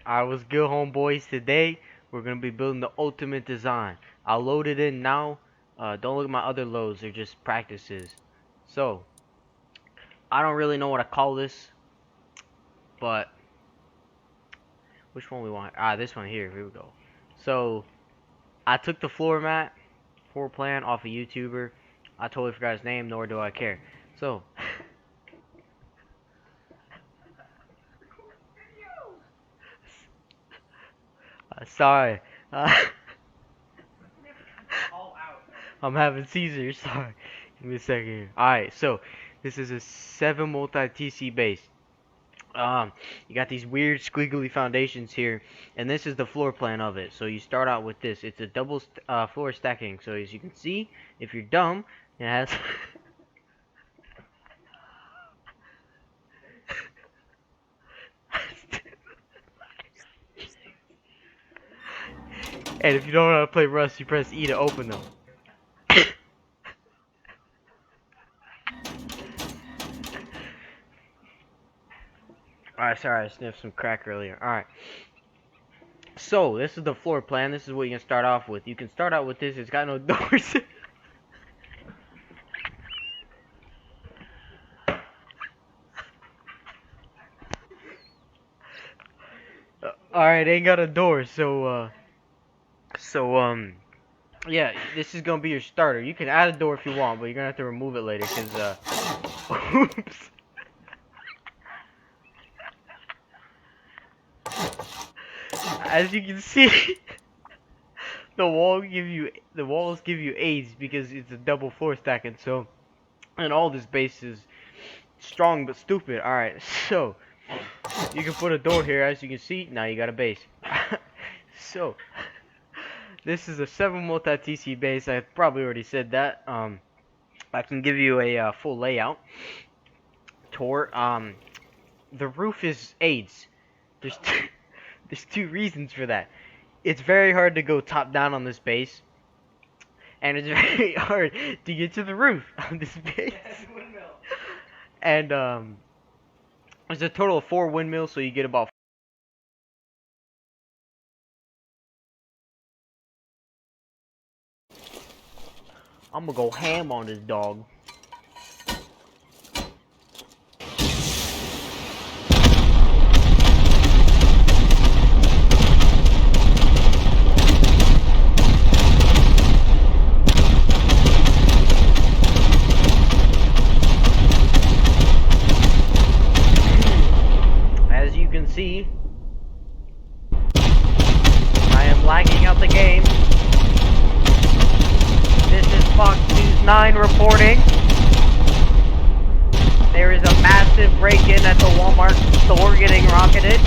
I was good, homeboys. Today we're gonna be building the ultimate design. I'll load it in now. Don't look at my other loads; they're just practices. So I don't really know what to call this, but which one we want? This one here. Here we go. So I took the floor plan off a YouTuber. I totally forgot his name, nor do I care. So sorry. Uh, I'm having seizures. Sorry. Give me a second here. Alright, so this is a 7 multi TC base. You got these weird squiggly foundations here, and this is the floor plan of it. So you start out with this. It's a double floor stacking. So as you can see, if you're dumb, it has. And if you don't know how to play Rust, you press E to open them. Alright, sorry, I sniffed some crack earlier. Alright. So, this is the floor plan. This is what you can start off with. You can start out with this. It's got no doors. Alright, ain't got a door, yeah, this is gonna be your starter. You can add a door if you want, but you're gonna have to remove it later, oops. As you can see, the walls give you aids because it's a double floor stacking, so, and all this base is strong but stupid. Alright, so, you can put a door here, as you can see, now you got a base. So, this is a 7 multi TC base. I probably already said that. I can give you a full layout tour. The roof is AIDS. There's two, there's two reasons for that. It's very hard to go top down on this base, and it's very hard to get to the roof on this base. And there's a total of 4 windmills, so you get about. I'm gonna go ham on this dog. As you can see, I am lagging out the game. This is Fox News 9 reporting. There is a massive break-in at the Walmart store getting rocketed.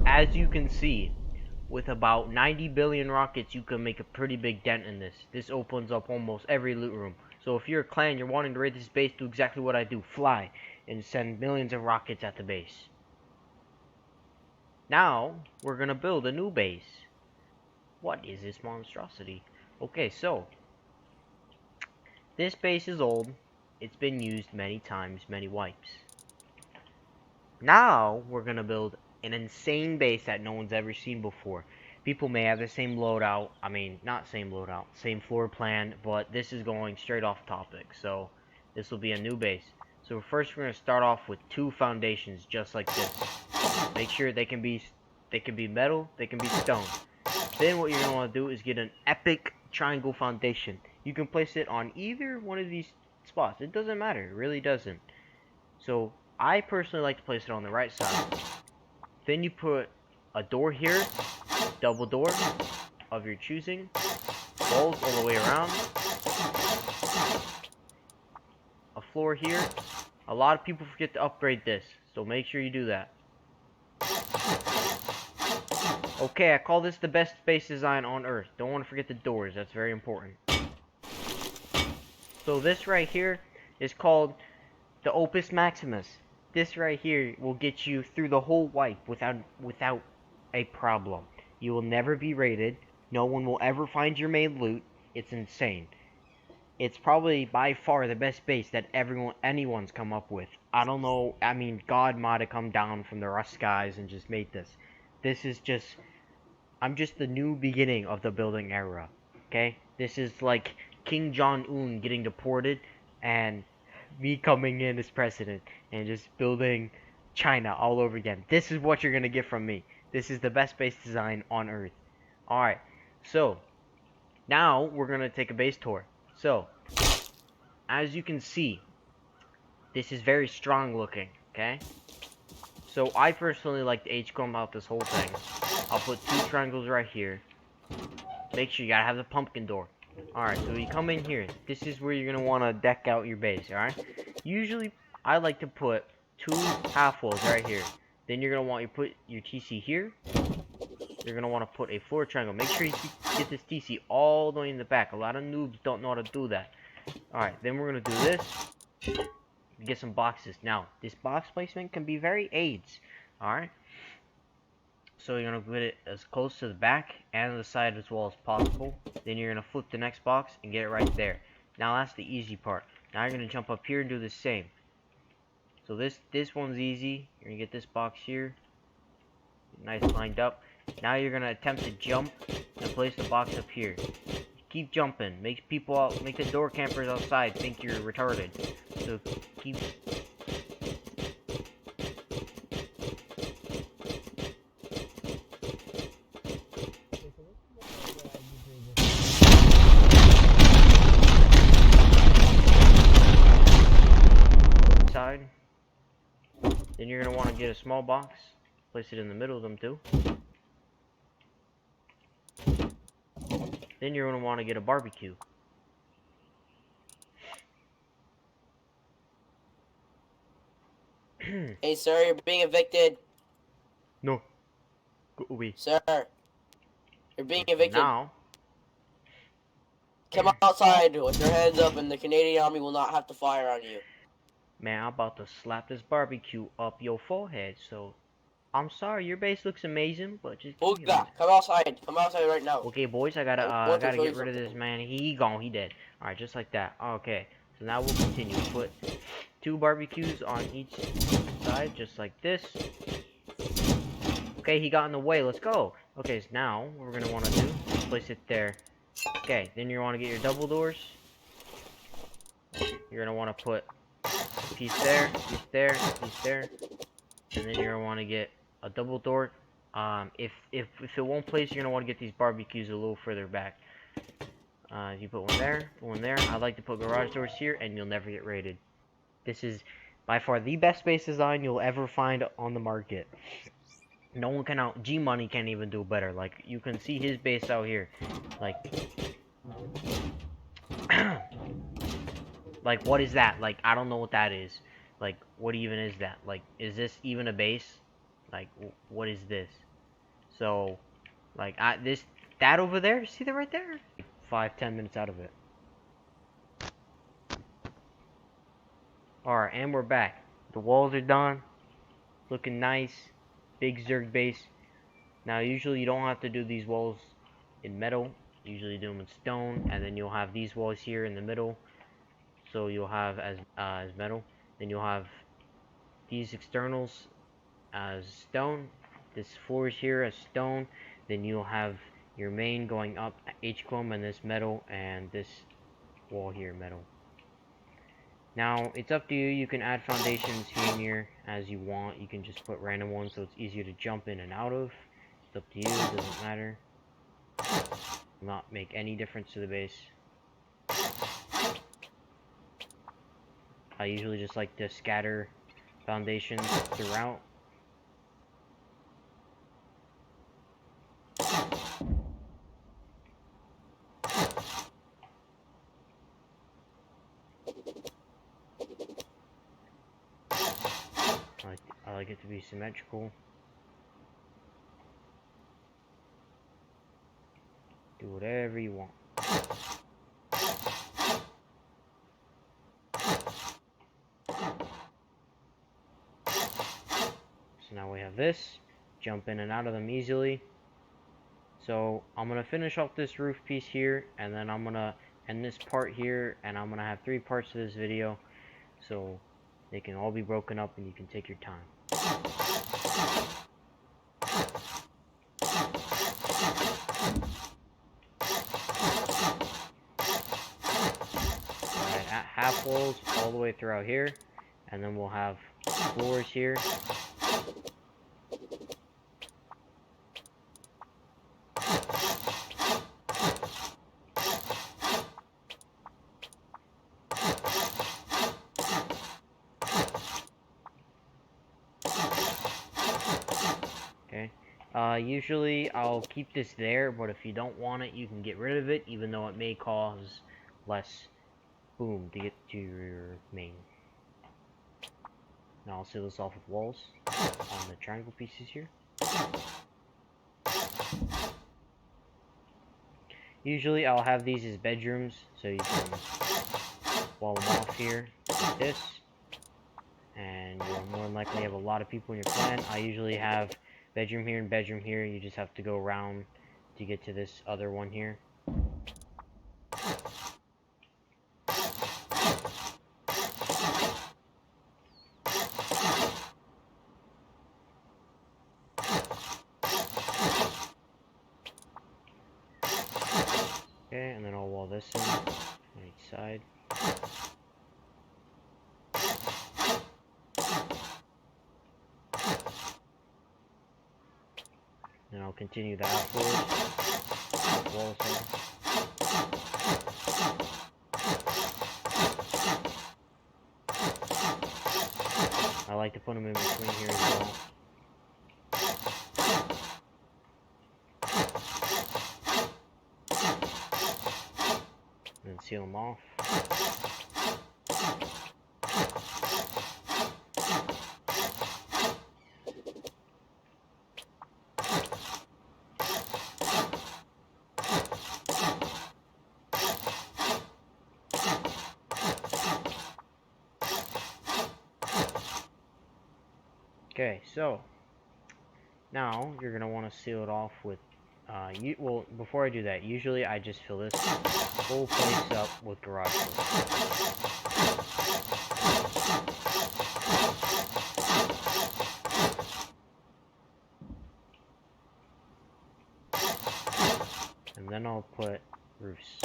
As you can see, with about 90 billion rockets, you can make a pretty big dent in this. This opens up almost every loot room. So if you're a clan, you're wanting to raid this base, do exactly what I do. Fly and send millions of rockets at the base. Now, we're gonna build a new base. What is this monstrosity? Okay, so this base is old. It's been used many times, many wipes. Now, we're gonna build an insane base that no one's ever seen before. People may have the same loadout, I mean, not same loadout, same floor plan, but this is going straight off topic, so this will be a new base. So first we're going to start off with 2 foundations just like this. Make sure they can be metal, they can be stone. Then what you're going to want to do is get an epic triangle foundation. You can place it on either one of these spots. It doesn't matter, it really doesn't. So I personally like to place it on the right side. Then you put a door here, double door of your choosing, walls all the way around, a floor here. A lot of people forget to upgrade this, so make sure you do that. Okay, I call this the best base design on Earth. Don't want to forget the doors, that's very important. So this right here is called the Opus Maximus. This right here will get you through the whole wipe without a problem. You will never be raided. No one will ever find your main loot. It's insane. It's probably by far the best base that anyone's come up with. I don't know. I mean, God might have come down from the rust skies and just made this. This is just. I'm just the new beginning of the building era. Okay? This is like King Jong-un getting deported and me coming in as president and just building China all over again. This is what you're gonna get from me. This is the best base design on Earth. Alright, so now we're gonna take a base tour. So, as you can see, this is very strong looking, okay? So I personally like to H-comb out this whole thing. I'll put 2 triangles right here. Make sure you gotta have the pumpkin door. Alright, so you come in here. This is where you're gonna wanna deck out your base, alright? Usually, I like to put 2 half walls right here. Then you're gonna want to put your TC here. You're gonna want to put a floor triangle. Make sure you get this TC all the way in the back. A lot of noobs don't know how to do that. Alright, then we're gonna do this. Get some boxes. Now, this box placement can be very AIDS. Alright? So you're gonna put it as close to the back and the side as well as possible. Then you're gonna flip the next box and get it right there. Now that's the easy part. Now you're gonna jump up here and do the same. So this one's easy. You're gonna get this box here, nice lined up. Now you're gonna attempt to jump and place the box up here. Keep jumping. Make the door campers outside think you're retarded. So keep. Side. Then you're gonna want to get a small box, place it in the middle of them too. Then you're gonna want to get a barbecue. Hey, sir, you're being evicted. No. Go away. Sir, you're being evicted. Now. Come outside with your hands up, and the Canadian Army will not have to fire on you. Man, I'm about to slap this barbecue up your forehead, so I'm sorry, your base looks amazing, but just give me a minute. Come outside. Come outside right now. Okay, boys, I gotta get rid of this man. He gone, he dead. Alright, just like that. Okay, so now we'll continue. Put 2 barbecues on each side, just like this. Okay, he got in the way, let's go. Okay, so now, what we're gonna wanna do is place it there. Okay, then you wanna get your double doors. You're gonna wanna put a piece there, piece there, piece there. And then you're gonna wanna get a double door. If it won't place, you're gonna want to get these barbecues a little further back. You put one there. I like to put garage doors here, and you'll never get raided. This is by far the best base design you'll ever find on the market. No one can G Money can't even do better. Like, you can see his base out here. Like, like, what is that? Like, I don't know what that is. Like, what even is that? Like, is this even a base? Like, what is this? So, like, that over there, see that right there? 5-10 minutes out of it. Alright, and we're back. The walls are done. Looking nice. Big Zerg base. Now, usually you don't have to do these walls in metal. Usually you do them in stone, and then you'll have these walls here in the middle. So you'll have as metal. Then you'll have these externals as stone. This floor is here as stone. Then you'll have your main going up H-chrome and this metal, and this wall here metal. Now it's up to you. You can add foundations here and here as you want. You can just put random ones so it's easier to jump in and out of. It's up to you. It doesn't matter. Will not make any difference to the base. I usually just like to scatter foundations throughout. I like it to be symmetrical. Do whatever you want. So now we have this. Jump in and out of them easily. So I'm going to finish off this roof piece here, and then I'm going to end this part here, and I'm going to have 3 parts to this video, so they can all be broken up and you can take your time. Alright, at half walls all the way throughout here, and then we'll have floors here. Okay. Usually I'll keep this there, but if you don't want it, you can get rid of it, even though it may cause less boom to get to your main. Now I'll seal this off with walls on the triangle pieces here. Usually I'll have these as bedrooms, so you can wall them off here like this. And you'll more than likely have a lot of people in your clan. I usually have bedroom here and bedroom here. You just have to go around to get to this other one here. Okay, and then I'll wall this in on each side. Then I'll continue the outdoors, walls in. I like to put them in between here as well. And then seal them off. Okay, so now you're gonna want to seal it off with. Well, before I do that, usually I just fill this whole place up with garage doors. And then I'll put roofs.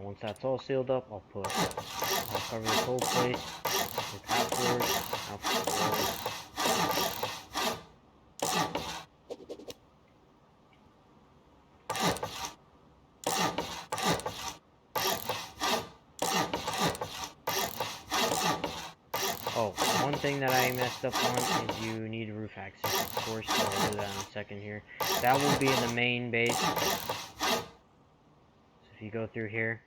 Once that's all sealed up, I'll cover this whole place with half floors, half floors. Oh, one thing that I messed up on is you need roof access, of course, so I'll do that in a second here. That will be in the main base. So if you go through here,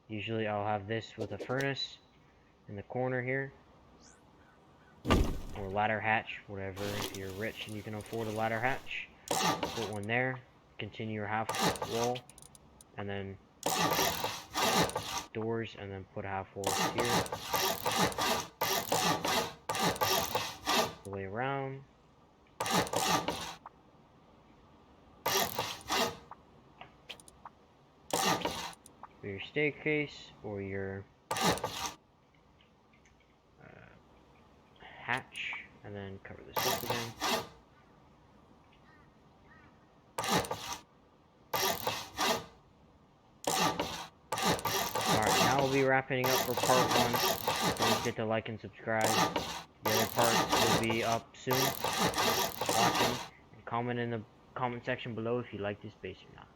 usually I'll have this with a furnace in the corner here, or ladder hatch, whatever. If you're rich and you can afford a ladder hatch, put one there, continue your half wall, and then doors, and then put half walls here, the way around. For your staircase or your hatch, and then cover this up again. Alright, now we'll be wrapping up for part 1. Don't forget to like and subscribe. The other parts will be up soon. Watching, and comment in the comment section below if you like this base or not.